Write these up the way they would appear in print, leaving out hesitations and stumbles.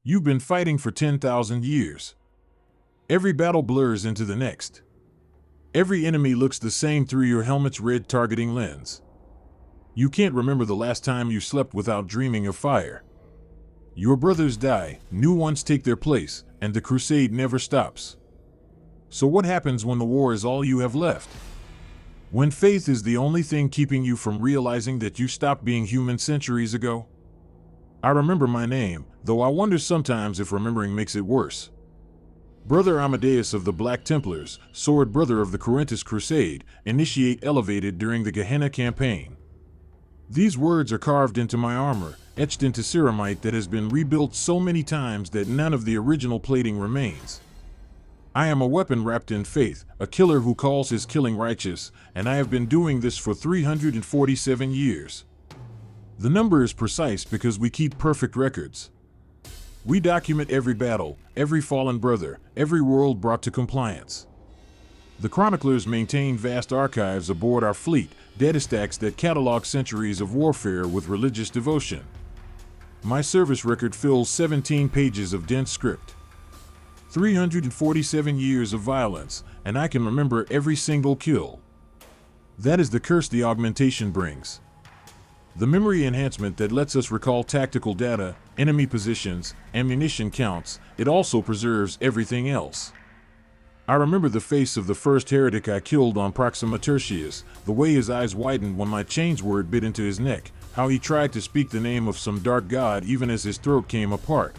You've been fighting for 10,000 years. Every battle blurs into the next. Every enemy looks the same through your helmet's red targeting lens. You can't remember the last time you slept without dreaming of fire. Your brothers die, new ones take their place, and the crusade never stops. So what happens when the war is all you have left? When faith is the only thing keeping you from realizing that you stopped being human centuries ago? I remember my name, though I wonder sometimes if remembering makes it worse. Brother Amadeus of the Black Templars, sword brother of the Corinthus Crusade, initiate elevated during the Gehenna campaign. These words are carved into my armor, etched into ceramite that has been rebuilt so many times that none of the original plating remains. I am a weapon wrapped in faith, a killer who calls his killing righteous, and I have been doing this for 347 years. The number is precise because we keep perfect records. We document every battle, every fallen brother, every world brought to compliance. The chroniclers maintain vast archives aboard our fleet, data stacks that catalog centuries of warfare with religious devotion. My service record fills 17 pages of dense script. 347 years of violence, and I can remember every single kill. That is the curse the augmentation brings. The memory enhancement that lets us recall tactical data, enemy positions, ammunition counts, it also preserves everything else. I remember the face of the first heretic I killed on Proxima Tertius, the way his eyes widened when my chains word bit into his neck, how he tried to speak the name of some dark god even as his throat came apart.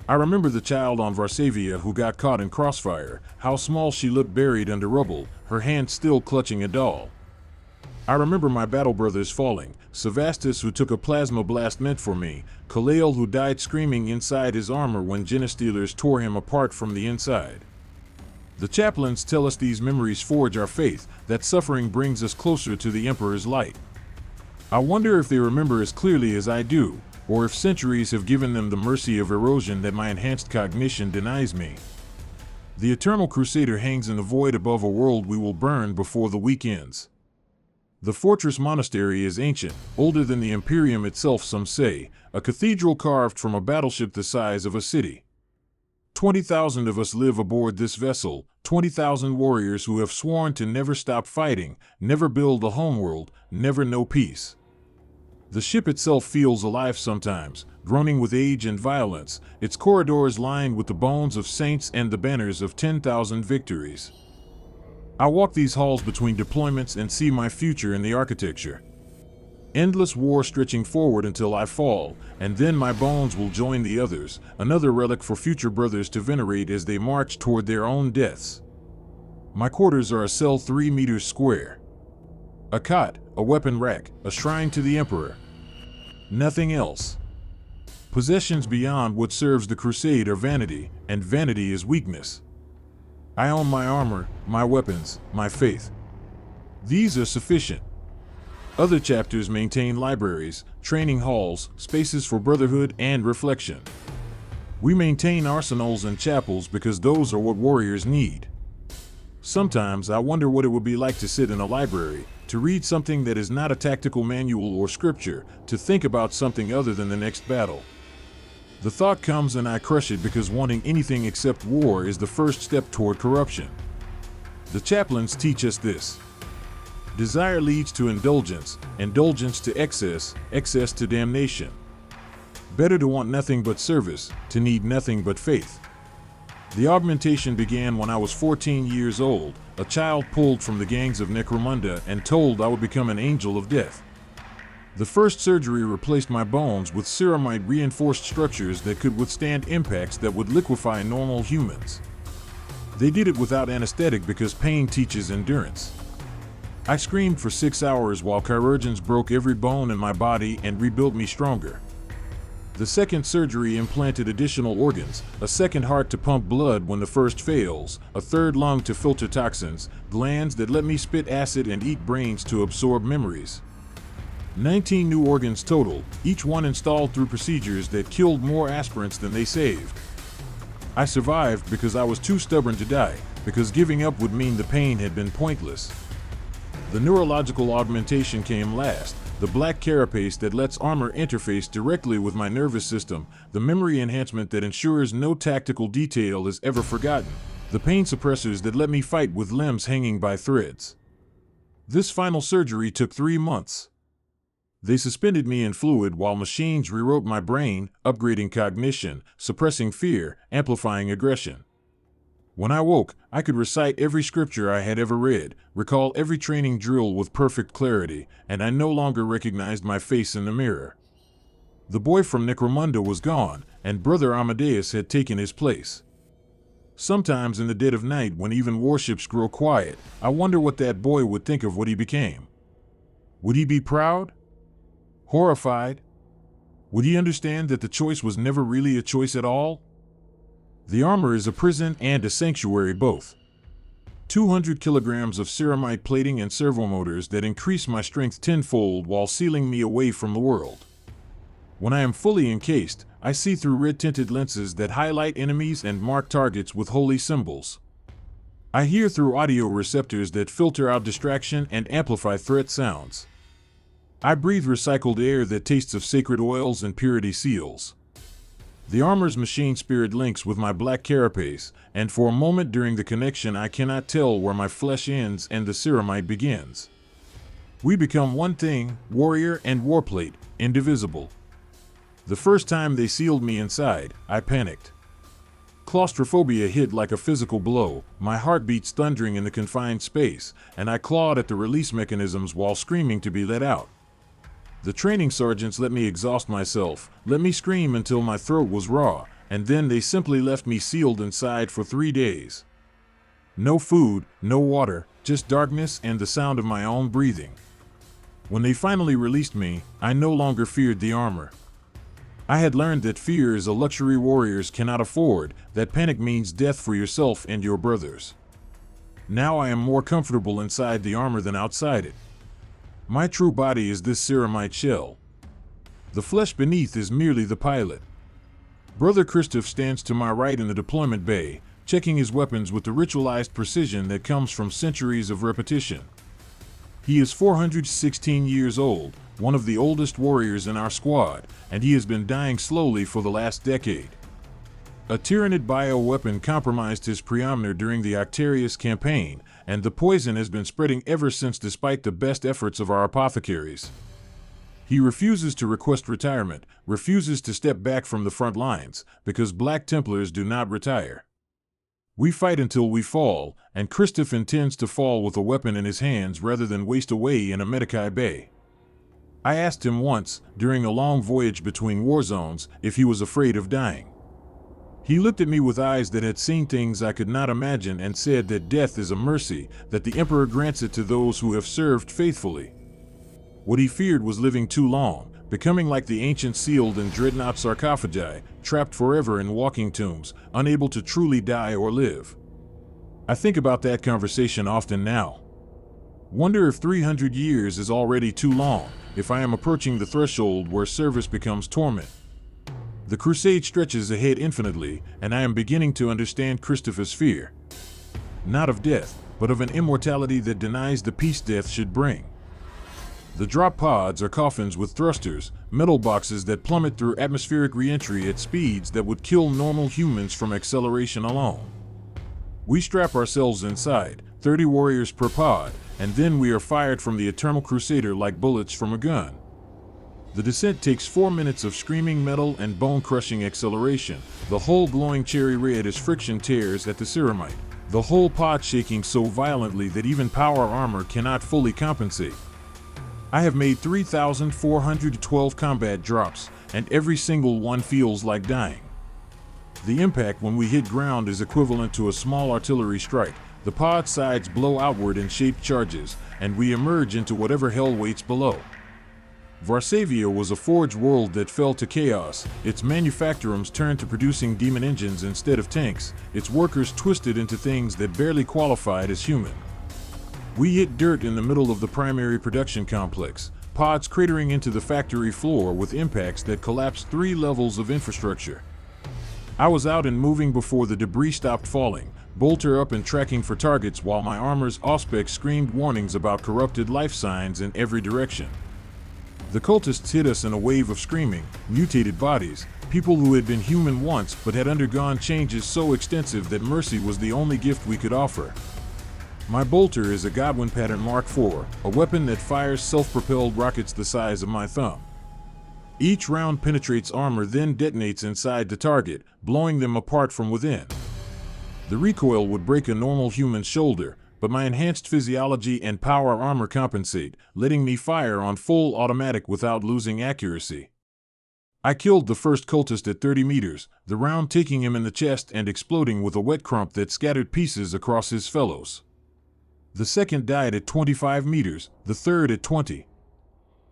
I remember the child on Varsavia who got caught in crossfire, how small she looked buried under rubble, her hand still clutching a doll. I remember my battle brothers falling, Sevastus who took a plasma blast meant for me, Kalael who died screaming inside his armor when Genestealers tore him apart from the inside. The chaplains tell us these memories forge our faith, that suffering brings us closer to the Emperor's light. I wonder if they remember as clearly as I do, or if centuries have given them the mercy of erosion that my enhanced cognition denies me. The Eternal Crusader hangs in the void above a world we will burn before the week ends. The fortress monastery is ancient, older than the Imperium itself some say, a cathedral carved from a battleship the size of a city. 20,000 of us live aboard this vessel, 20,000 warriors who have sworn to never stop fighting, never build a homeworld, never know peace. The ship itself feels alive sometimes, groaning with age and violence, its corridors lined with the bones of saints and the banners of 10,000 victories. I walk these halls between deployments and see my future in the architecture. Endless war stretching forward until I fall, and then my bones will join the others, another relic for future brothers to venerate as they march toward their own deaths. My quarters are a cell 3 meters square. A cot, a weapon rack, a shrine to the Emperor. Nothing else. Possessions beyond what serves the crusade are vanity, and vanity is weakness. I own my armor, my weapons, my faith. These are sufficient. Other chapters maintain libraries, training halls, spaces for brotherhood and reflection. We maintain arsenals and chapels because those are what warriors need. Sometimes I wonder what it would be like to sit in a library, to read something that is not a tactical manual or scripture, to think about something other than the next battle. The thought comes and I crush it because wanting anything except war is the first step toward corruption. The chaplains teach us this. Desire leads to indulgence, indulgence to excess, excess to damnation. Better to want nothing but service, to need nothing but faith. The augmentation began when I was 14 years old, a child pulled from the gangs of Necromunda and told I would become an angel of death. The first surgery replaced my bones with ceramite reinforced structures that could withstand impacts that would liquefy normal humans. They did it without anesthetic because pain teaches endurance. I screamed for 6 hours while chirurgeons broke every bone in my body and rebuilt me stronger. The second surgery implanted additional organs, a second heart to pump blood when the first fails, a third lung to filter toxins, glands that let me spit acid and eat brains to absorb memories. 19 new organs total, each one installed through procedures that killed more aspirants than they saved. I survived because I was too stubborn to die, because giving up would mean the pain had been pointless. The neurological augmentation came last, the black carapace that lets armor interface directly with my nervous system, the memory enhancement that ensures no tactical detail is ever forgotten, the pain suppressors that let me fight with limbs hanging by threads. This final surgery took 3 months. They suspended me in fluid while machines rewrote my brain, upgrading cognition, suppressing fear, amplifying aggression. When I woke, I could recite every scripture I had ever read, recall every training drill with perfect clarity, and I no longer recognized my face in the mirror. The boy from Necromunda was gone, and Brother Amadeus had taken his place. Sometimes in the dead of night, when even warships grow quiet, I wonder what that boy would think of what he became. Would he be proud? Horrified? Would he understand that the choice was never really a choice at all? The armor is a prison and a sanctuary both. 200 kilograms of ceramite plating and servomotors that increase my strength tenfold while sealing me away from the world. When I am fully encased, I see through red-tinted lenses that highlight enemies and mark targets with holy symbols. I hear through audio receptors that filter out distraction and amplify threat sounds. I breathe recycled air that tastes of sacred oils and purity seals. The armor's machine spirit links with my black carapace, and for a moment during the connection I cannot tell where my flesh ends and the ceramite begins. We become one thing, warrior and warplate, indivisible. The first time they sealed me inside, I panicked. Claustrophobia hit like a physical blow, my heart beats thundering in the confined space, and I clawed at the release mechanisms while screaming to be let out. The training sergeants let me exhaust myself, let me scream until my throat was raw, and then they simply left me sealed inside for 3 days. No food, no water, just darkness and the sound of my own breathing. When they finally released me, I no longer feared the armor. I had learned that fear is a luxury warriors cannot afford, that panic means death for yourself and your brothers. Now I am more comfortable inside the armor than outside it. My true body is this ceramite shell. The flesh beneath is merely the pilot. Brother Christoph stands to my right in the deployment bay, checking his weapons with the ritualized precision that comes from centuries of repetition. He is 416 years old, one of the oldest warriors in our squad, and he has been dying slowly for the last decade. A tyrannid bioweapon compromised his preomner during the Octarius campaign, and the poison has been spreading ever since despite the best efforts of our apothecaries. He refuses to request retirement, refuses to step back from the front lines, because Black Templars do not retire. We fight until we fall, and Christoph intends to fall with a weapon in his hands rather than waste away in a Medicae Bay. I asked him once, during a long voyage between war zones, if he was afraid of dying. He looked at me with eyes that had seen things I could not imagine and said that death is a mercy, that the Emperor grants it to those who have served faithfully. What he feared was living too long, becoming like the ancient sealed and dreadnought sarcophagi, trapped forever in walking tombs, unable to truly die or live. I think about that conversation often now. Wonder if 300 years is already too long, if I am approaching the threshold where service becomes torment. The Crusade stretches ahead infinitely, and I am beginning to understand Christopher's fear. Not of death, but of an immortality that denies the peace death should bring. The drop pods are coffins with thrusters, metal boxes that plummet through atmospheric re-entry at speeds that would kill normal humans from acceleration alone. We strap ourselves inside, 30 warriors per pod, and then we are fired from the Eternal Crusader like bullets from a gun. The descent takes 4 minutes of screaming metal and bone-crushing acceleration, the whole glowing cherry red as friction tears at the ceramite, the whole pod shaking so violently that even power armor cannot fully compensate. I have made 3,412 combat drops, and every single one feels like dying. The impact when we hit ground is equivalent to a small artillery strike. The pod sides blow outward in shaped charges, and we emerge into whatever hell waits below. Varsavia was a forged world that fell to chaos, its manufactorums turned to producing demon engines instead of tanks, its workers twisted into things that barely qualified as human. We hit dirt in the middle of the primary production complex, pods cratering into the factory floor with impacts that collapsed 3 levels of infrastructure. I was out and moving before the debris stopped falling, bolter up and tracking for targets while my armor's auspex screamed warnings about corrupted life signs in every direction. The cultists hit us in a wave of screaming, mutated bodies, people who had been human once but had undergone changes so extensive that mercy was the only gift we could offer. My bolter is a Godwin pattern Mark IV, a weapon that fires self-propelled rockets the size of my thumb. Each round penetrates armor, then detonates inside the target, blowing them apart from within. The recoil would break a normal human's shoulder, but my enhanced physiology and power armor compensate, letting me fire on full automatic without losing accuracy. I killed the first cultist at 30 meters, the round taking him in the chest and exploding with a wet crump that scattered pieces across his fellows. The second died at 25 meters, the third at 20.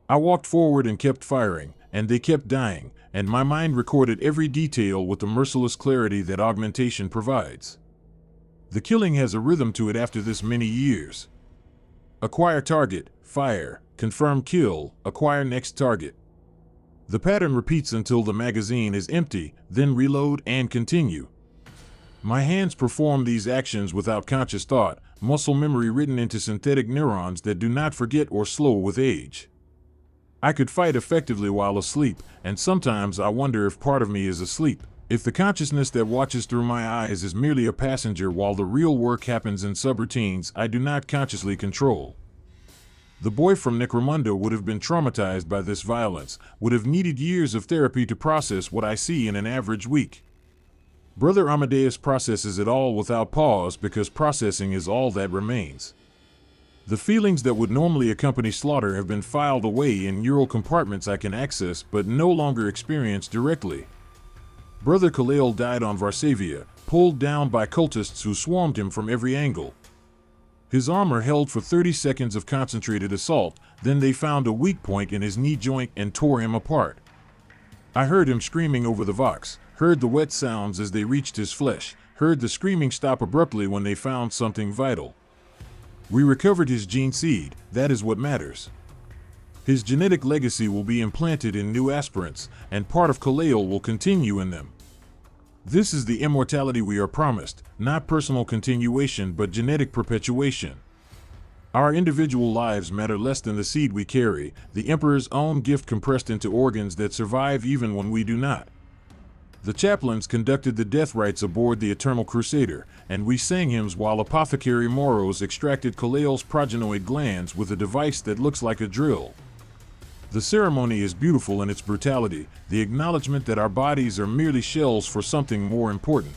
I walked forward and kept firing, and they kept dying, and my mind recorded every detail with the merciless clarity that augmentation provides. The killing has a rhythm to it after this many years. Acquire target, fire, confirm kill, acquire next target. The pattern repeats until the magazine is empty, then reload and continue. My hands perform these actions without conscious thought, muscle memory written into synthetic neurons that do not forget or slow with age. I could fight effectively while asleep, and sometimes I wonder if part of me is asleep. If the consciousness that watches through my eyes is merely a passenger while the real work happens in subroutines I do not consciously control. The boy from Necromunda would have been traumatized by this violence, would have needed years of therapy to process what I see in an average week. Brother Amadeus processes it all without pause because processing is all that remains. The feelings that would normally accompany slaughter have been filed away in neural compartments I can access but no longer experience directly. Brother Khalil died on Varsavia, pulled down by cultists who swarmed him from every angle. His armor held for 30 seconds of concentrated assault, then they found a weak point in his knee joint and tore him apart. I heard him screaming over the vox, heard the wet sounds as they reached his flesh, heard the screaming stop abruptly when they found something vital. We recovered his gene seed, that is what matters. His genetic legacy will be implanted in new aspirants, and part of Khalil will continue in them. This is the immortality we are promised, not personal continuation but genetic perpetuation. Our individual lives matter less than the seed we carry, the Emperor's own gift compressed into organs that survive even when we do not. The chaplains conducted the death rites aboard the Eternal Crusader, and we sang hymns while Apothecary Moros extracted Khalil's progenoid glands with a device that looks like a drill. The ceremony is beautiful in its brutality, the acknowledgement that our bodies are merely shells for something more important.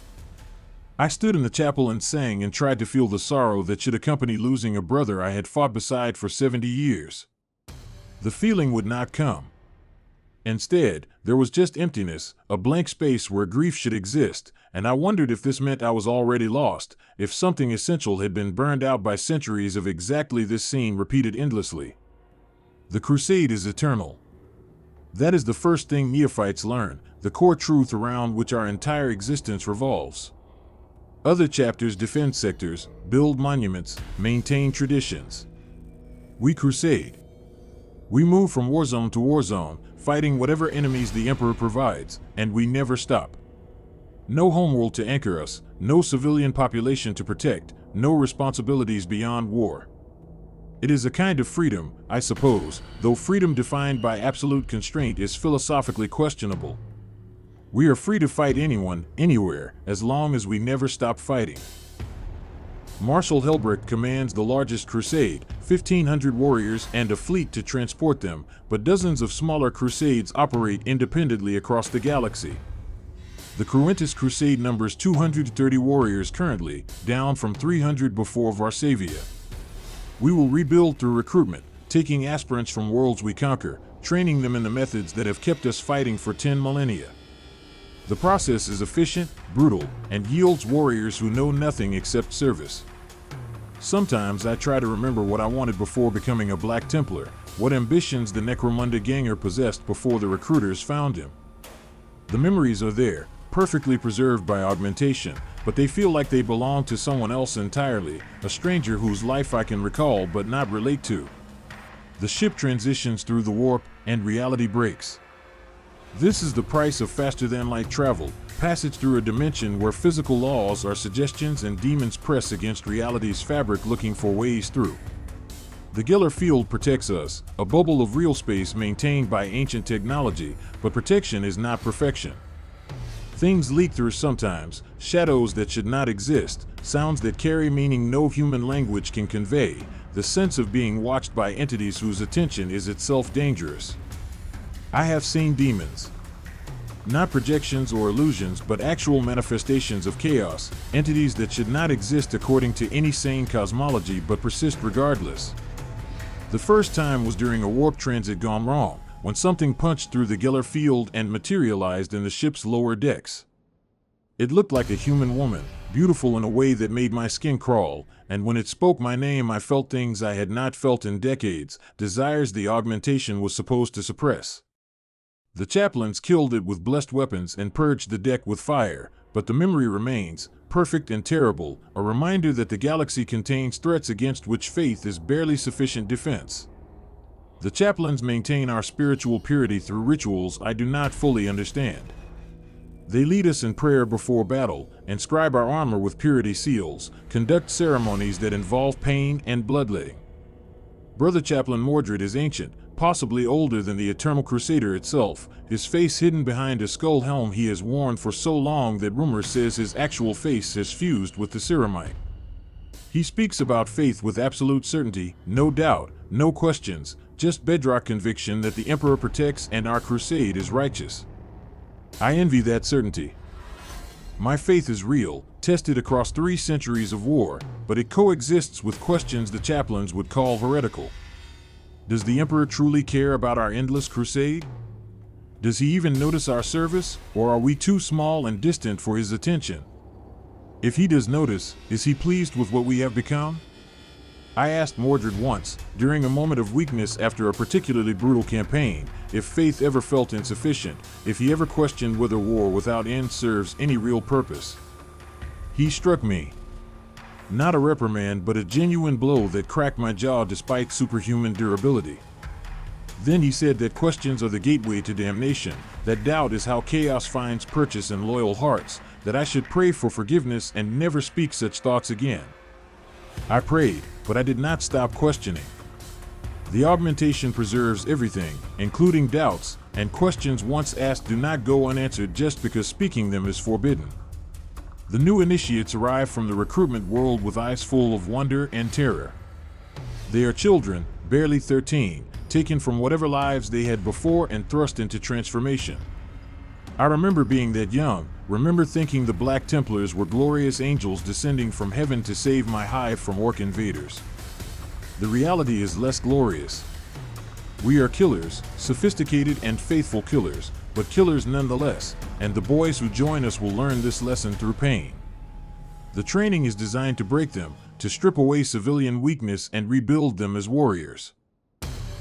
I stood in the chapel and sang and tried to feel the sorrow that should accompany losing a brother I had fought beside for 70 years. The feeling would not come. Instead, there was just emptiness, a blank space where grief should exist, and I wondered if this meant I was already lost, if something essential had been burned out by centuries of exactly this scene repeated endlessly. The Crusade is eternal. That is the first thing neophytes learn, the core truth around which our entire existence revolves. Other chapters defend sectors, build monuments, maintain traditions. We crusade. We move from war zone to war zone, fighting whatever enemies the Emperor provides, and we never stop. No homeworld to anchor us, no civilian population to protect, no responsibilities beyond war. It is a kind of freedom, I suppose, though freedom defined by absolute constraint is philosophically questionable. We are free to fight anyone, anywhere, as long as we never stop fighting. Marshal Helbrecht commands the largest crusade, 1,500 warriors and a fleet to transport them, but dozens of smaller crusades operate independently across the galaxy. The Cruentus Crusade numbers 230 warriors currently, down from 300 before Varsavia. We will rebuild through recruitment, taking aspirants from worlds we conquer, training them in the methods that have kept us fighting for 10 millennia. The process is efficient, brutal, and yields warriors who know nothing except service. Sometimes I try to remember what I wanted before becoming a Black Templar, what ambitions the Necromunda ganger possessed before the recruiters found him. The memories are there, perfectly preserved by augmentation, but they feel like they belong to someone else entirely, a stranger whose life I can recall but not relate to. The ship transitions through the warp, and reality breaks. This is the price of faster-than-light travel, passage through a dimension where physical laws are suggestions and demons press against reality's fabric looking for ways through. The Geller field protects us, a bubble of real space maintained by ancient technology, but protection is not perfection. Things leak through sometimes, shadows that should not exist, sounds that carry meaning no human language can convey, the sense of being watched by entities whose attention is itself dangerous. I have seen demons. Not projections or illusions, but actual manifestations of chaos, entities that should not exist according to any sane cosmology but persist regardless. The first time was during a warp transit gone wrong, when something punched through the Geller field and materialized in the ship's lower decks. It looked like a human woman, beautiful in a way that made my skin crawl, and when it spoke my name I felt things I had not felt in decades, desires the augmentation was supposed to suppress. The chaplains killed it with blessed weapons and purged the deck with fire, but the memory remains, perfect and terrible, a reminder that the galaxy contains threats against which faith is barely sufficient defense. The chaplains maintain our spiritual purity through rituals I do not fully understand. They lead us in prayer before battle, inscribe our armor with purity seals, conduct ceremonies that involve pain and bloodletting. Brother Chaplain Mordred is ancient, possibly older than the Eternal Crusader itself, his face hidden behind a skull helm he has worn for so long that rumor says his actual face has fused with the ceramite. He speaks about faith with absolute certainty, no doubt, no questions, just bedrock conviction that the Emperor protects and our crusade is righteous. I envy that certainty. My faith is real, tested across 3 centuries of war, but it coexists with questions the chaplains would call heretical. Does the Emperor truly care about our endless crusade? Does he even notice our service, or are we too small and distant for his attention? If he does notice, is he pleased with what we have become? I asked Mordred once, during a moment of weakness after a particularly brutal campaign, if faith ever felt insufficient, if he ever questioned whether war without end serves any real purpose. He struck me. Not a reprimand, but a genuine blow that cracked my jaw despite superhuman durability. Then he said that questions are the gateway to damnation, that doubt is how chaos finds purchase in loyal hearts, that I should pray for forgiveness and never speak such thoughts again. I prayed, but I did not stop questioning. The augmentation preserves everything, including doubts, and questions once asked do not go unanswered just because speaking them is forbidden. The new initiates arrive from the recruitment world with eyes full of wonder and terror. They are children, barely 13, taken from whatever lives they had before and thrust into transformation. I remember being that young, remember thinking the Black Templars were glorious angels descending from heaven to save my hive from orc invaders. The reality is less glorious. We are killers, sophisticated and faithful killers, but killers nonetheless, and the boys who join us will learn this lesson through pain. The training is designed to break them, to strip away civilian weakness and rebuild them as warriors.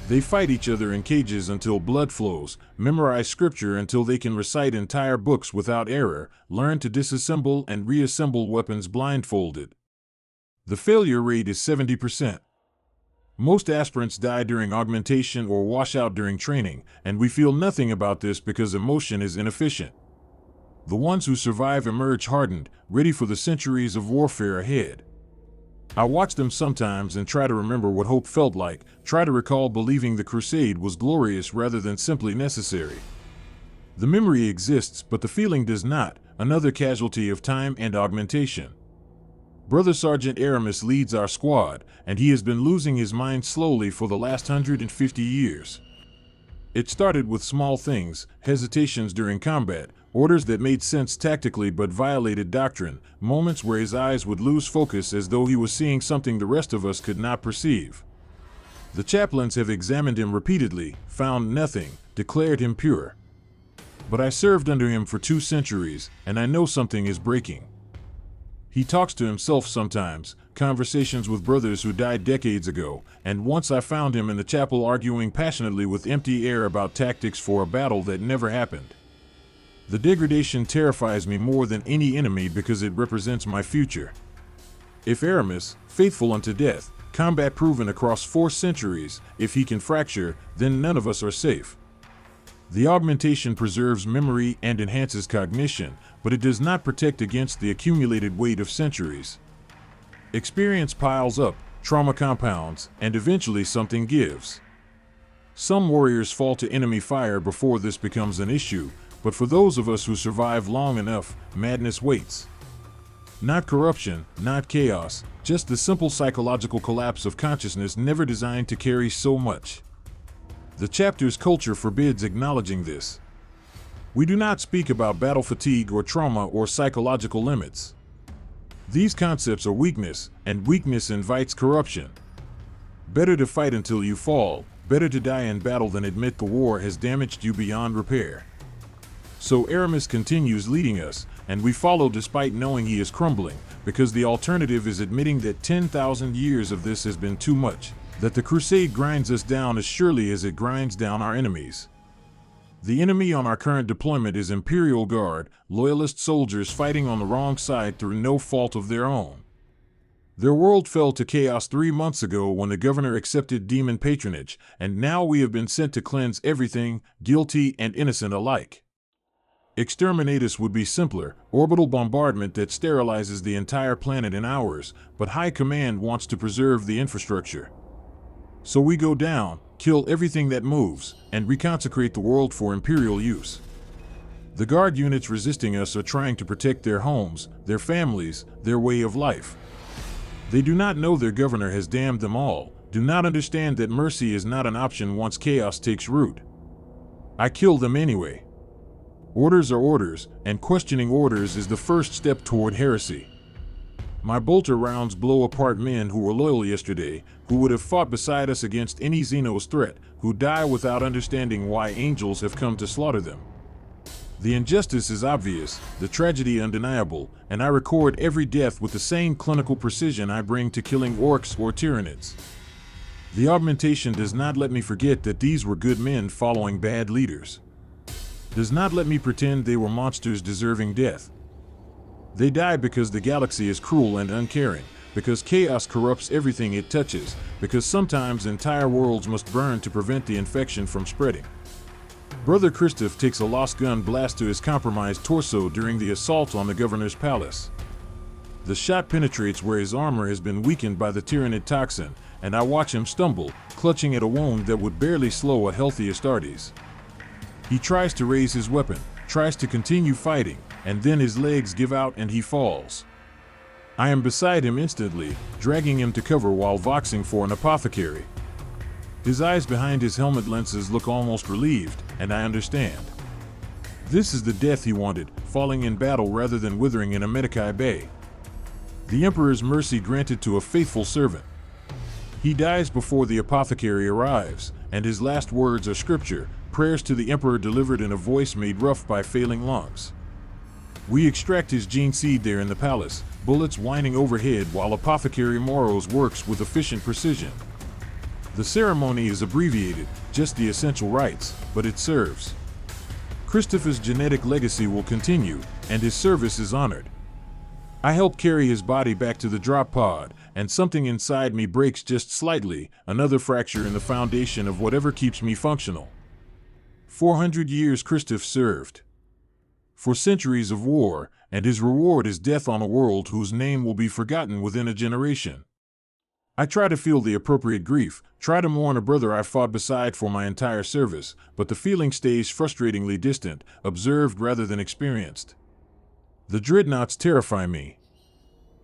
They fight each other in cages until blood flows, memorize scripture until they can recite entire books without error, learn to disassemble and reassemble weapons blindfolded. The failure rate is 70%. Most aspirants die during augmentation or wash out during training, and we feel nothing about this because emotion is inefficient. The ones who survive emerge hardened, ready for the centuries of warfare ahead. I watch them sometimes and try to remember what hope felt like, try to recall believing the crusade was glorious rather than simply necessary. The memory exists, but the feeling does not, another casualty of time and augmentation. Brother Sergeant Aramis leads our squad, and he has been losing his mind slowly for the last 150 years. It started with small things, hesitations during combat, orders that made sense tactically but violated doctrine, moments where his eyes would lose focus as though he was seeing something the rest of us could not perceive. The chaplains have examined him repeatedly, found nothing, declared him pure. But I served under him for 2 centuries, and I know something is breaking. He talks to himself sometimes, conversations with brothers who died decades ago, and once I found him in the chapel arguing passionately with empty air about tactics for a battle that never happened. The degradation terrifies me more than any enemy because it represents my future. If Aramis, faithful unto death, combat proven across 4 centuries, if he can fracture, then none of us are safe. The augmentation preserves memory and enhances cognition, but it does not protect against the accumulated weight of centuries. Experience piles up, trauma compounds, and eventually something gives. Some warriors fall to enemy fire before this becomes an issue, but for those of us who survive long enough, madness waits. Not corruption, not chaos, just the simple psychological collapse of consciousness never designed to carry so much. The chapter's culture forbids acknowledging this. We do not speak about battle fatigue or trauma or psychological limits. These concepts are weakness, and weakness invites corruption. Better to fight until you fall, better to die in battle than admit the war has damaged you beyond repair. So Aramis continues leading us, and we follow despite knowing he is crumbling, because the alternative is admitting that 10,000 years of this has been too much, that the Crusade grinds us down as surely as it grinds down our enemies. The enemy on our current deployment is Imperial Guard, loyalist soldiers fighting on the wrong side through no fault of their own. Their world fell to chaos 3 months ago when the governor accepted demon patronage, and now we have been sent to cleanse everything, guilty and innocent alike. Exterminatus would be simpler, orbital bombardment that sterilizes the entire planet in hours, but High Command wants to preserve the infrastructure. So we go down, kill everything that moves, and reconsecrate the world for Imperial use. The guard units resisting us are trying to protect their homes, their families, their way of life. They do not know their governor has damned them all, do not understand that mercy is not an option once chaos takes root. I kill them anyway. Orders are orders, and questioning orders is the first step toward heresy. My bolter rounds blow apart men who were loyal yesterday, who would have fought beside us against any Xenos threat, who die without understanding why angels have come to slaughter them. The injustice is obvious, the tragedy undeniable, and I record every death with the same clinical precision I bring to killing orcs or tyrannids. The augmentation does not let me forget that these were good men following bad leaders. Does not let me pretend they were monsters deserving death. They die because the galaxy is cruel and uncaring, because chaos corrupts everything it touches, because sometimes entire worlds must burn to prevent the infection from spreading. Brother Christoph takes a lost gun blast to his compromised torso during the assault on the governor's palace. The shot penetrates where his armor has been weakened by the tyrannid toxin, and I watch him stumble, clutching at a wound that would barely slow a healthy Astartes. He tries to raise his weapon, tries to continue fighting, and then his legs give out and he falls. I am beside him instantly, dragging him to cover while voxing for an apothecary. His eyes behind his helmet lenses look almost relieved, and I understand. This is the death he wanted, falling in battle rather than withering in a Medicae Bay. The Emperor's mercy granted to a faithful servant. He dies before the apothecary arrives, and his last words are scripture, prayers to the Emperor delivered in a voice made rough by failing lungs. We extract his gene seed there in the palace, bullets whining overhead while Apothecary Moros works with efficient precision. The ceremony is abbreviated, just the essential rites, but it serves. Christopher's genetic legacy will continue, and his service is honored. I help carry his body back to the drop pod, and something inside me breaks just slightly, another fracture in the foundation of whatever keeps me functional. 400 years Christoph served. For centuries of war, and his reward is death on a world whose name will be forgotten within a generation. I try to feel the appropriate grief, try to mourn a brother I fought beside for my entire service, but the feeling stays frustratingly distant, observed rather than experienced. The dreadnoughts terrify me.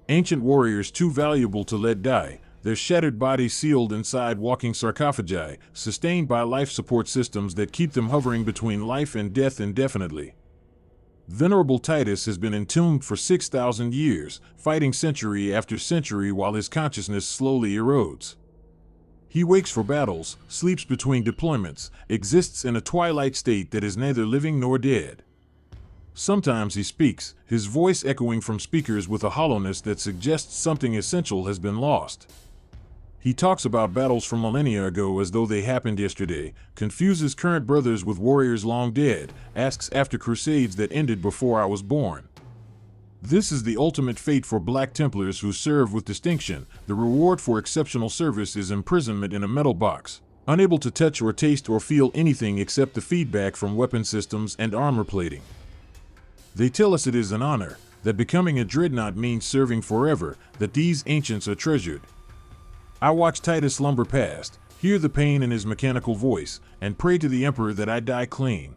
Ancient warriors too valuable to let die, their shattered bodies sealed inside walking sarcophagi, sustained by life support systems that keep them hovering between life and death indefinitely. Venerable Titus has been entombed for 6,000 years, fighting century after century while his consciousness slowly erodes. He wakes for battles, sleeps between deployments, exists in a twilight state that is neither living nor dead. Sometimes he speaks, his voice echoing from speakers with a hollowness that suggests something essential has been lost. He talks about battles from millennia ago as though they happened yesterday, confuses current brothers with warriors long dead, asks after crusades that ended before I was born. This is the ultimate fate for Black Templars who serve with distinction. The reward for exceptional service is imprisonment in a metal box, unable to touch or taste or feel anything except the feedback from weapon systems and armor plating. They tell us it is an honor, that becoming a dreadnought means serving forever, that these ancients are treasured. I watch Titus slumber past, hear the pain in his mechanical voice, and pray to the Emperor that I die clean.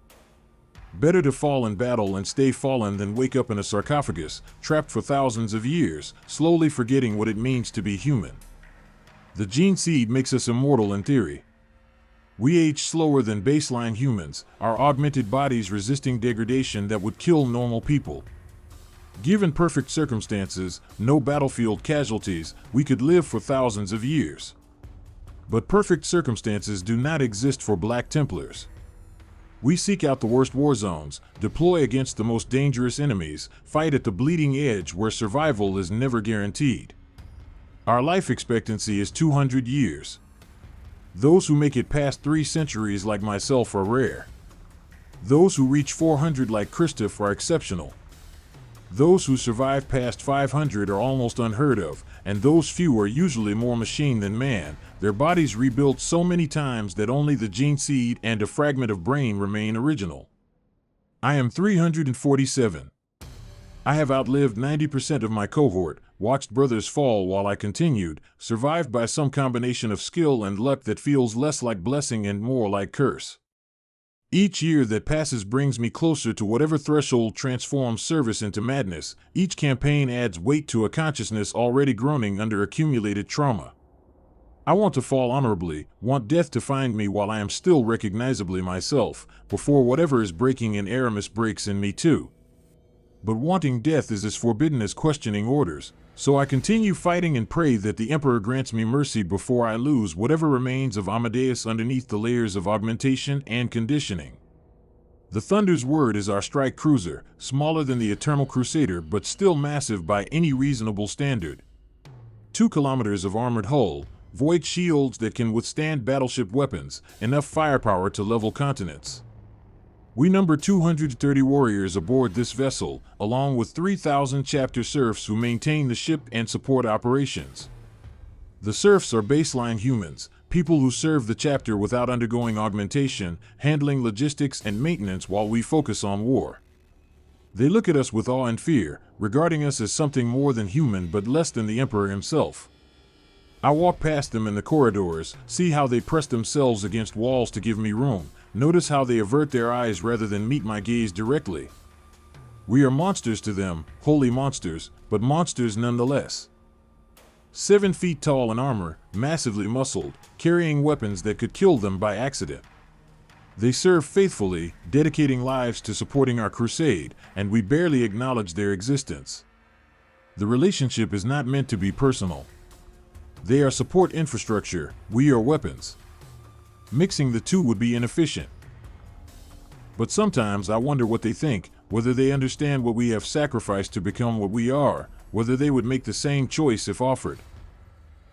Better to fall in battle and stay fallen than wake up in a sarcophagus, trapped for thousands of years, slowly forgetting what it means to be human. The gene seed makes us immortal in theory. We age slower than baseline humans, our augmented bodies resisting degradation that would kill normal people. Given perfect circumstances, no battlefield casualties, we could live for thousands of years. But perfect circumstances do not exist for Black Templars. We seek out the worst war zones, deploy against the most dangerous enemies, fight at the bleeding edge where survival is never guaranteed. Our life expectancy is 200 years. Those who make it past 3 centuries like myself are rare. Those who reach 400 like Christoph are exceptional. Those who survive past 500 are almost unheard of, and those few are usually more machine than man, their bodies rebuilt so many times that only the gene seed and a fragment of brain remain original. I am 347. I have outlived 90% of my cohort, watched brothers fall while I continued, survived by some combination of skill and luck that feels less like blessing and more like curse. Each year that passes brings me closer to whatever threshold transforms service into madness. Each campaign adds weight to a consciousness already groaning under accumulated trauma. I want to fall honorably, want death to find me while I am still recognizably myself, before whatever is breaking in Aramis breaks in me too. But wanting death is as forbidden as questioning orders, so I continue fighting and pray that the Emperor grants me mercy before I lose whatever remains of Amadeus underneath the layers of augmentation and conditioning. The Thunder's Word is our strike cruiser, smaller than the Eternal Crusader but still massive by any reasonable standard. 2 kilometers of armored hull, void shields that can withstand battleship weapons, enough firepower to level continents. We number 230 warriors aboard this vessel, along with 3,000 chapter serfs who maintain the ship and support operations. The serfs are baseline humans, people who serve the chapter without undergoing augmentation, handling logistics and maintenance while we focus on war. They look at us with awe and fear, regarding us as something more than human but less than the Emperor himself. I walk past them in the corridors, see how they press themselves against walls to give me room, notice how they avert their eyes rather than meet my gaze directly. We are monsters to them, holy monsters, but monsters nonetheless. 7 feet tall in armor, massively muscled, carrying weapons that could kill them by accident. They serve faithfully, dedicating lives to supporting our crusade, and we barely acknowledge their existence. The relationship is not meant to be personal. They are support infrastructure, we are weapons. Mixing the two would be inefficient. But sometimes I wonder what they think, whether they understand what we have sacrificed to become what we are, whether they would make the same choice if offered.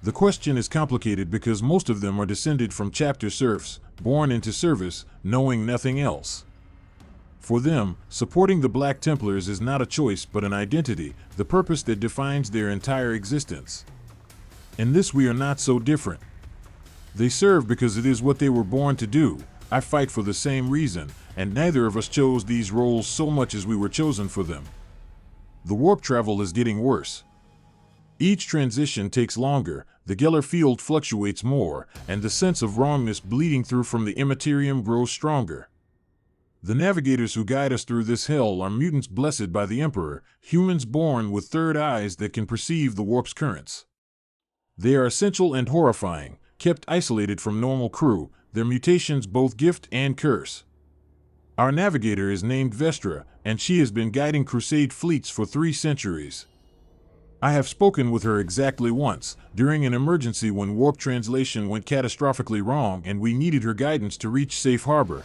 The question is complicated because most of them are descended from chapter serfs, born into service, knowing nothing else. For them, supporting the Black Templars is not a choice but an identity, the purpose that defines their entire existence. In this we are not so different. They serve because it is what they were born to do. I fight for the same reason, and neither of us chose these roles so much as we were chosen for them. The warp travel is getting worse. Each transition takes longer, the Geller field fluctuates more, and the sense of wrongness bleeding through from the Imperium grows stronger. The navigators who guide us through this hell are mutants blessed by the Emperor, humans born with third eyes that can perceive the warp's currents. They are essential and horrifying, kept isolated from normal crew, their mutations both gift and curse. Our navigator is named Vestra, and she has been guiding Crusade fleets for 3 centuries. I have spoken with her exactly once, during an emergency when warp translation went catastrophically wrong and we needed her guidance to reach safe harbor.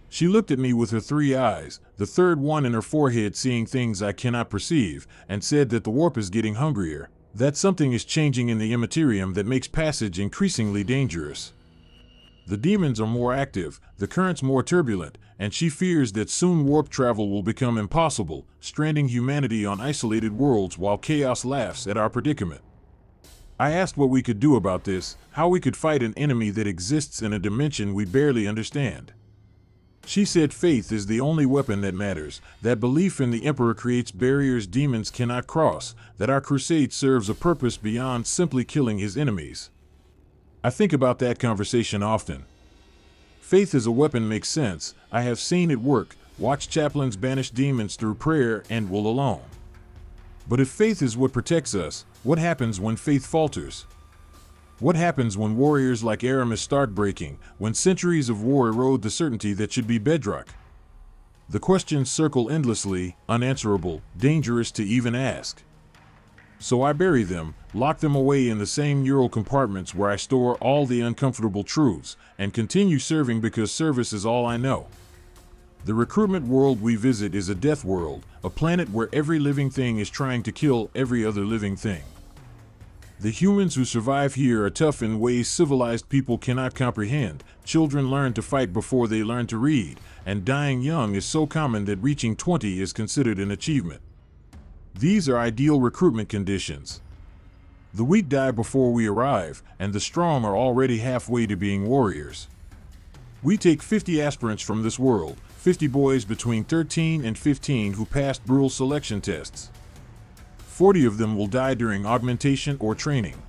She looked at me with her 3 eyes, the third one in her forehead seeing things I cannot perceive, and said that the warp is getting hungrier, that something is changing in the Imperium that makes passage increasingly dangerous. The demons are more active, the currents more turbulent, and she fears that soon warp travel will become impossible, stranding humanity on isolated worlds while chaos laughs at our predicament. I asked what we could do about this, how we could fight an enemy that exists in a dimension we barely understand. She said faith is the only weapon that matters, that belief in the Emperor creates barriers demons cannot cross, that our crusade serves a purpose beyond simply killing his enemies. I think about that conversation often. Faith as a weapon makes sense. I have seen it work, watched chaplains banish demons through prayer and will alone. But if faith is what protects us, what happens when faith falters? What happens when warriors like Aramis start breaking, when centuries of war erode the certainty that should be bedrock? The questions circle endlessly, unanswerable, dangerous to even ask. So I bury them, lock them away in the same neural compartments where I store all the uncomfortable truths, and continue serving because service is all I know. The recruitment world we visit is a death world, a planet where every living thing is trying to kill every other living thing. The humans who survive here are tough in ways civilized people cannot comprehend. Children learn to fight before they learn to read, and dying young is so common that reaching 20 is considered an achievement. These are ideal recruitment conditions. The weak die before we arrive, and the strong are already halfway to being warriors. We take 50 aspirants from this world, 50 boys between 13 and 15 who passed brutal selection tests. 40 of them will die during augmentation or training.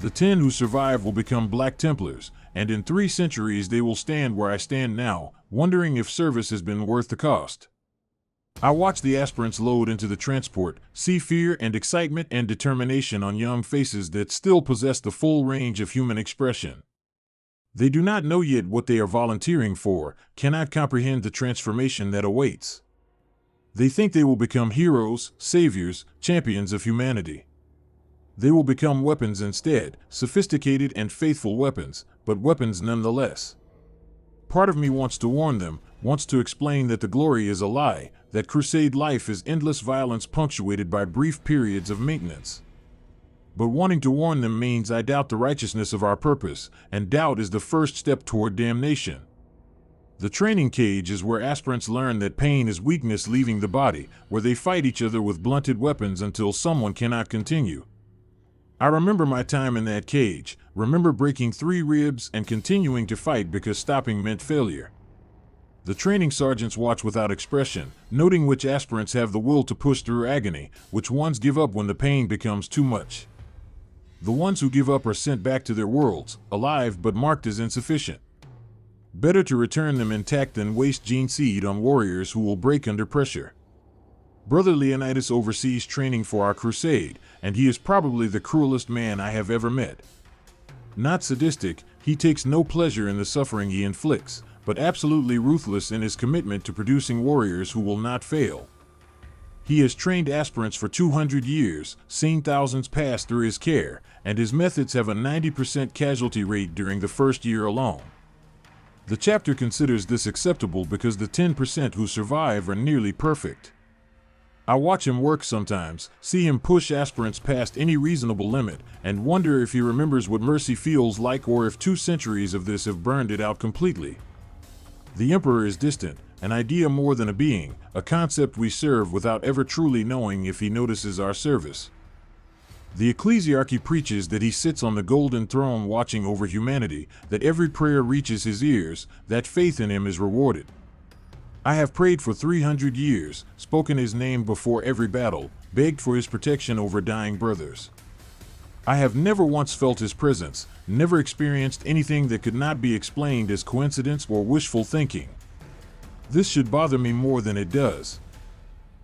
The 10 who survive will become Black Templars, and in 3 centuries they will stand where I stand now, wondering if service has been worth the cost. I watch the aspirants load into the transport, see fear and excitement and determination on young faces that still possess the full range of human expression. They do not know yet what they are volunteering for, cannot comprehend the transformation that awaits. They think they will become heroes, saviors, champions of humanity. They will become weapons instead, sophisticated and faithful weapons, but weapons nonetheless. Part of me wants to warn them, wants to explain that the glory is a lie, that crusade life is endless violence punctuated by brief periods of maintenance. But wanting to warn them means I doubt the righteousness of our purpose, and doubt is the first step toward damnation. The training cage is where aspirants learn that pain is weakness leaving the body, where they fight each other with blunted weapons until someone cannot continue. I remember my time in that cage, remember breaking 3 ribs and continuing to fight because stopping meant failure. The training sergeants watch without expression, noting which aspirants have the will to push through agony, which ones give up when the pain becomes too much. The ones who give up are sent back to their worlds, alive but marked as insufficient. Better to return them intact than waste gene seed on warriors who will break under pressure. Brother Leonidas oversees training for our crusade, and he is probably the cruelest man I have ever met. Not sadistic, he takes no pleasure in the suffering he inflicts, but absolutely ruthless in his commitment to producing warriors who will not fail. He has trained aspirants for 200 years, seen thousands pass through his care, and his methods have a 90% casualty rate during the first year alone. The chapter considers this acceptable because the 10% who survive are nearly perfect. I watch him work sometimes, see him push aspirants past any reasonable limit, and wonder if he remembers what mercy feels like or if 2 centuries of this have burned it out completely. The Emperor is distant, an idea more than a being, a concept we serve without ever truly knowing if he notices our service. The ecclesiarchy preaches that he sits on the golden throne watching over humanity, that every prayer reaches his ears, that faith in him is rewarded. I have prayed for 300 years, spoken his name before every battle, begged for his protection over dying brothers. I have never once felt his presence, never experienced anything that could not be explained as coincidence or wishful thinking. This should bother me more than it does.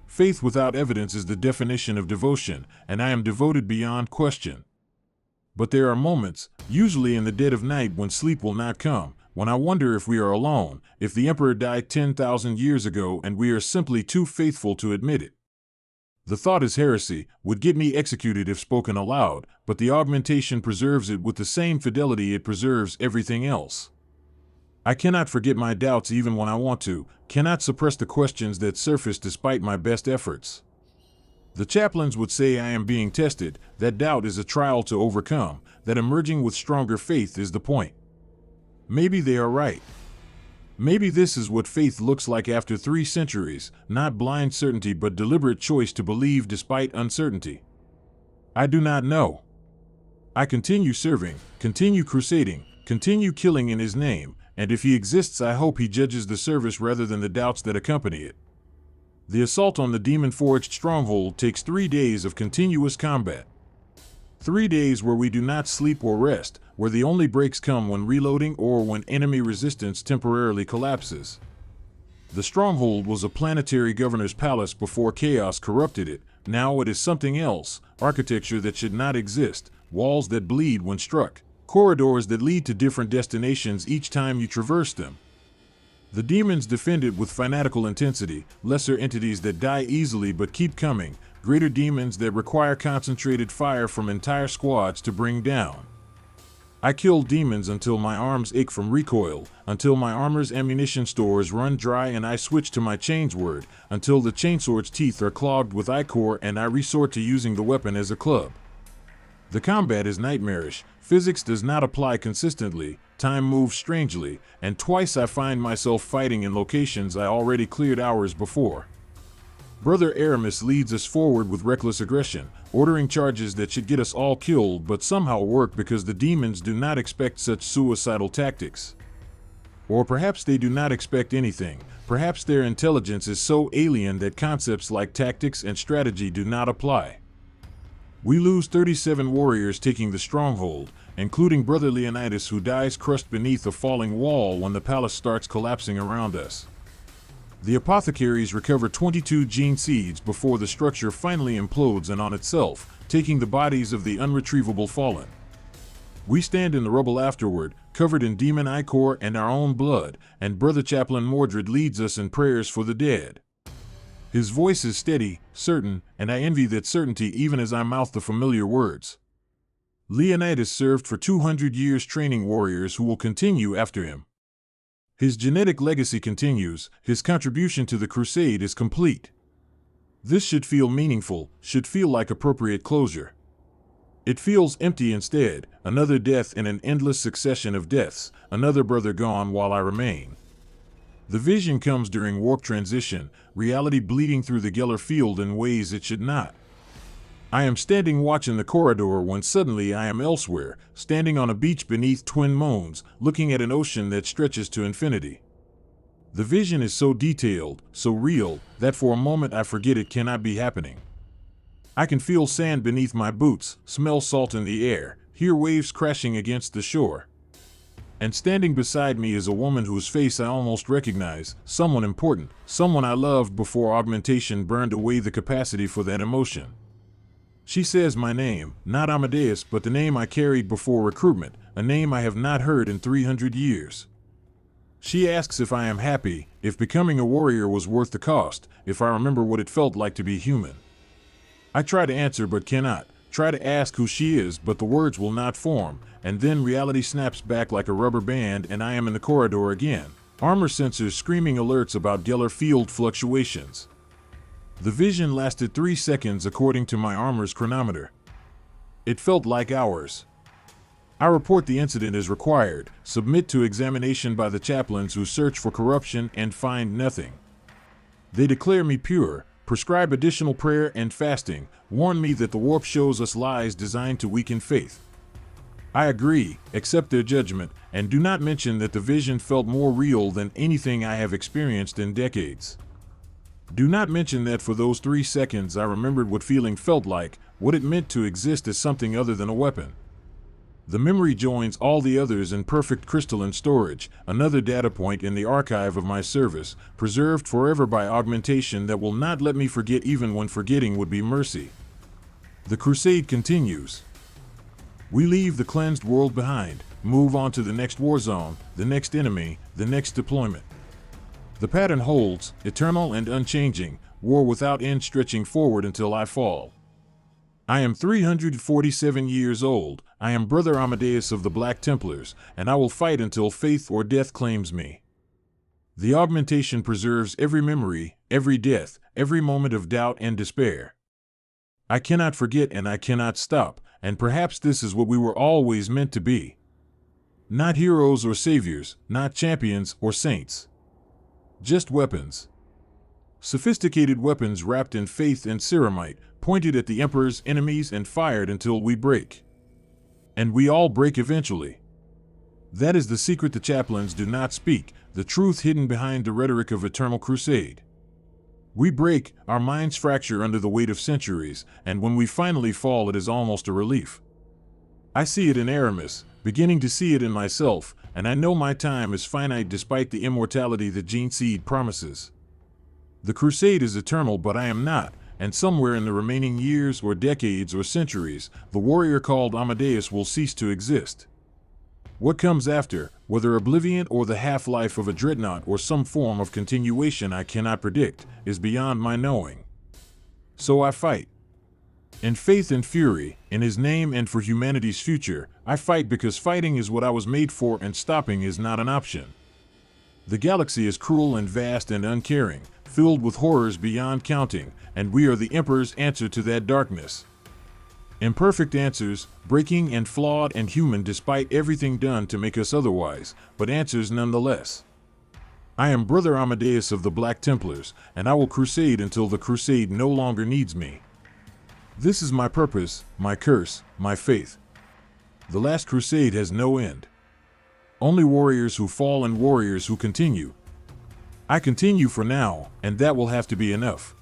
Faith without evidence is the definition of devotion, and I am devoted beyond question. But there are moments, usually in the dead of night when sleep will not come, when I wonder if we are alone, if the Emperor died 10,000 years ago and we are simply too faithful to admit it. The thought is heresy, would get me executed if spoken aloud, but the augmentation preserves it with the same fidelity it preserves everything else. I cannot forget my doubts even when I want to, cannot suppress the questions that surface despite my best efforts. The chaplains would say I am being tested, that doubt is a trial to overcome, that emerging with stronger faith is the point. Maybe they are right. Maybe this is what faith looks like after 3 centuries, not blind certainty but deliberate choice to believe despite uncertainty. I do not know. I continue serving, continue crusading, continue killing in his name, and if he exists, I hope he judges the service rather than the doubts that accompany it. The assault on the demon-forged stronghold takes 3 days of continuous combat. 3 days where we do not sleep or rest, where the only breaks come when reloading or when enemy resistance temporarily collapses. The stronghold was a planetary governor's palace before chaos corrupted it. Now it is something else, architecture that should not exist, walls that bleed when struck, corridors that lead to different destinations each time you traverse them. The demons defend it with fanatical intensity, lesser entities that die easily but keep coming, greater demons that require concentrated fire from entire squads to bring down. I kill demons until my arms ache from recoil, until my armor's ammunition stores run dry and I switch to my chainsword, until the chainsword's teeth are clogged with ichor and I resort to using the weapon as a club. The combat is nightmarish, physics does not apply consistently, time moves strangely, and twice I find myself fighting in locations I already cleared hours before. Brother Aramis leads us forward with reckless aggression, ordering charges that should get us all killed but somehow work because the demons do not expect such suicidal tactics. Or perhaps they do not expect anything, perhaps their intelligence is so alien that concepts like tactics and strategy do not apply. We lose 37 warriors taking the stronghold, including Brother Leonidas, who dies crushed beneath a falling wall when the palace starts collapsing around us. The apothecaries recover 22 gene seeds before the structure finally implodes in on itself, taking the bodies of the unretrievable fallen. We stand in the rubble afterward, covered in demon ichor and our own blood, and Brother Chaplain Mordred leads us in prayers for the dead. His voice is steady, certain, and I envy that certainty even as I mouth the familiar words. Leonidas served for 200 years training warriors who will continue after him. His genetic legacy continues, his contribution to the Crusade is complete. This should feel meaningful, should feel like appropriate closure. It feels empty instead, another death in an endless succession of deaths, another brother gone while I remain. The vision comes during warp transition, reality bleeding through the Geller field in ways it should not. I am standing watch in the corridor when suddenly I am elsewhere, standing on a beach beneath twin moons, looking at an ocean that stretches to infinity. The vision is so detailed, so real, that for a moment I forget it cannot be happening. I can feel sand beneath my boots, smell salt in the air, hear waves crashing against the shore. And standing beside me is a woman whose face I almost recognize, someone important, someone I loved before augmentation burned away the capacity for that emotion. She says my name, not Amadeus, but the name I carried before recruitment, a name I have not heard in 300 years. She asks if I am happy, if becoming a warrior was worth the cost, if I remember what it felt like to be human. I try to answer but cannot, try to ask who she is, but the words will not form, and then reality snaps back like a rubber band and I am in the corridor again, armor sensors screaming alerts about Geller field fluctuations. The vision lasted 3 seconds according to my armor's chronometer. It felt like hours. I report the incident as required, submit to examination by the chaplains who search for corruption and find nothing. They declare me pure, prescribe additional prayer and fasting, warn me that the warp shows us lies designed to weaken faith. I agree, accept their judgment, and do not mention that the vision felt more real than anything I have experienced in decades. Do not mention that for those 3 seconds I remembered what feeling felt like, what it meant to exist as something other than a weapon. The memory joins all the others in perfect crystalline storage, another data point in the archive of my service, preserved forever by augmentation that will not let me forget even when forgetting would be mercy. The crusade continues. We leave the cleansed world behind, move on to the next war zone, the next enemy, the next deployment. The pattern holds, eternal and unchanging, war without end stretching forward until I fall. I am 347 years old, I am Brother Amadeus of the Black Templars, and I will fight until faith or death claims me. The augmentation preserves every memory, every death, every moment of doubt and despair. I cannot forget and I cannot stop, and perhaps this is what we were always meant to be. Not heroes or saviors, not champions or saints. Just weapons. Sophisticated weapons wrapped in faith and ceramite, pointed at the Emperor's enemies and fired until we break. And we all break eventually. That is the secret the chaplains do not speak, the truth hidden behind the rhetoric of eternal crusade. We break, our minds fracture under the weight of centuries, and when we finally fall it is almost a relief. I see it in Aramis, beginning to see it in myself, and I know my time is finite despite the immortality that Gene Seed promises. The crusade is eternal, but I am not, and somewhere in the remaining years or decades or centuries, the warrior called Amadeus will cease to exist. What comes after, whether oblivion or the half-life of a dreadnought or some form of continuation I cannot predict, is beyond my knowing. So I fight. In faith and fury, in his name and for humanity's future, I fight because fighting is what I was made for and stopping is not an option. The galaxy is cruel and vast and uncaring, filled with horrors beyond counting, and we are the Emperor's answer to that darkness. Imperfect answers, breaking and flawed and human despite everything done to make us otherwise, but answers nonetheless. I am Brother Amadeus of the Black Templars, and I will crusade until the crusade no longer needs me. This is my purpose, my curse, my faith. The last crusade has no end. Only warriors who fall and warriors who continue. I continue for now, and that will have to be enough.